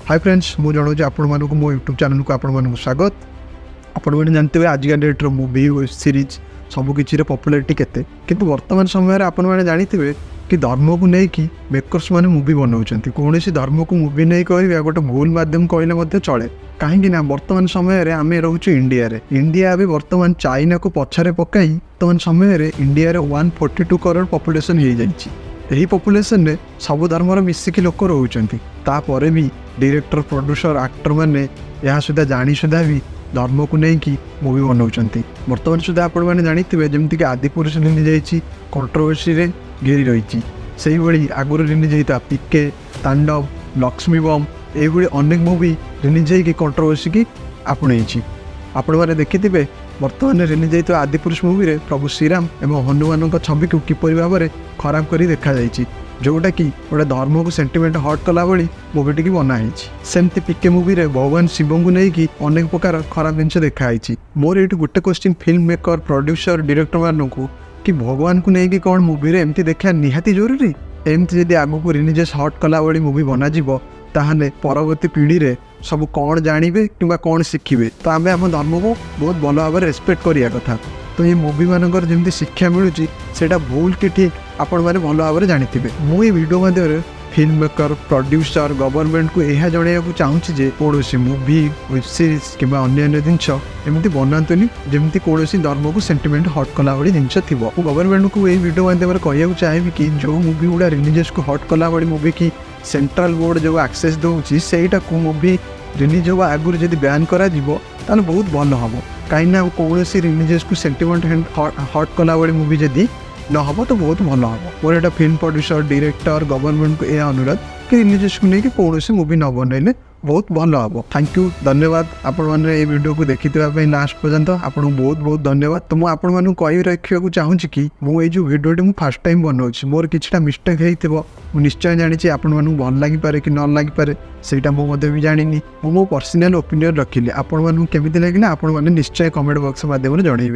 Hi friends मु जनाऊँ आपण मानक मो यूट्यूब चैनल को आपण मानक स्वागत। आपण मैंने जानते हुए आजिका डेट्रे मुवी वेब सीरीज सबकि पपुलारिटी केते किंतु वर्तमान समय आपण मैंने जानी कि धर्म को लेकिन मेकर्स मैंने मुवी बनाऊँ कौन धर्म को मुवी नहीं कह गोटे भूल माध्यम कहले चले कहीं वर्तमान समय आम रोचे इंडिया रे इंडिया भी वर्तमान चाइना को पछारे पकई वर्तमान समय इंडिया रे 142 करोड़ पॉपुलेशन हो जाइए। यही पॉपुलेशन रे सब धर्मर मिसिकी लोक रोचंती तापर भी डायरेक्टर प्रोड्यूसर एक्टर मैंने यह सुधा जानी सुधा भी धर्म को लेकिन मुवी बनाऊँ। वर्तमान सुधा आपण मैंने जानी जमीक आदिपुरुष रिलीज जाइए कंट्रोवर्सी रे घेरी रही से भाई आगुरी रिलीज होता पीके तांडव लक्ष्मी बम ये अनेक मुवी रिलीज होगी कंट्रोवर्सी की आपणई आपण मैंने देखिथे वर्तमान रिलीज होता आदिपुरुष मुवी रे प्रभु श्रीराम एवं हनुमान छवि को किपर भाव में खराब कर देखा जोटा कि गोटे धर्म को सेंटिमेंट हर्ट कला भाई मुवीटी की बनाई सेमती पीके मुवी रे भगवान शिव को लेकिन अनेक प्रकार खराब जिन देखाई। मोर ये गोटे question film maker producer director मानू कि भगवान को लेकिन कौन मुवी रे एमती देखा निहाती जरूरी एमती जब आग को रिलीजियस हर्ट कला भाई मुवी बनाଯିବ ताहले परवर्ती पीढ़ी रे सब कौन जानवे कि कौन शिखिबे तो आम आम धर्म को बहुत भल भाव रेस्पेक्ट करिया कथा। तो ये मुवी मानकर जमी शिक्षा मिलूँ सेटा भूल कि ठीक आपण मैंने भल भाव में जानी मुझे वीडियो मध्य फिल्म मेकर प्रोड्यूसर गवर्नमेंट को यह जनवाक चाहूँगी कौन मुवी वेब सीरीज कि अन्य जिनस एमती बनातुनि जमी कौन धर्म को सेंटिमेंट हर्ट कला भाई जिनस थी। गवर्नमेंट को यही वीडियो माध्यम कहूँ चाहिए कि जो मुवी गुड़ा रिलीजियस को हर्ट कला भाई मुवी की सेंट्रल बोर्ड जो एक्सेस दूसरी सेटा को मुवी रिलीज होगा आगुरी जब बैन करा बहुत भल हम कहीं कौन रिलीजियस को सेंटिमेंट हर्ट कला भाई मुवी जदि न हम तो बहुत भल हम। मोर एटा फिल्म प्रोड्यूसर डायरेक्टर गवर्नमेंट को यह अनुरोध कि रिलीजियस को लेकिन कौन मुवी न बनइले बहुत भल हम। थैंक यू धन्यवाद आपण मैंने ये वीडियो को देखी लास्ट पर्यंत आपको बहुत बहुत धन्यवाद। तो मुझे आपण मानू कही रखा चाहूँगी कि मुझे जो वीडियोटी मुझे फास्ट टाइम बनाऊँ मोर किछटा मिस्टेक होइथिबो निश्चय जानी आपण मानू भल लगिपारे कि न लगिपारे सेटा मुझे भी जानी मो पर्सनल ओपिनियन रखिली आपण मानू केमिति लगिला आपण माने निश्चय कमेंट बॉक्स माध्यम जनइबे।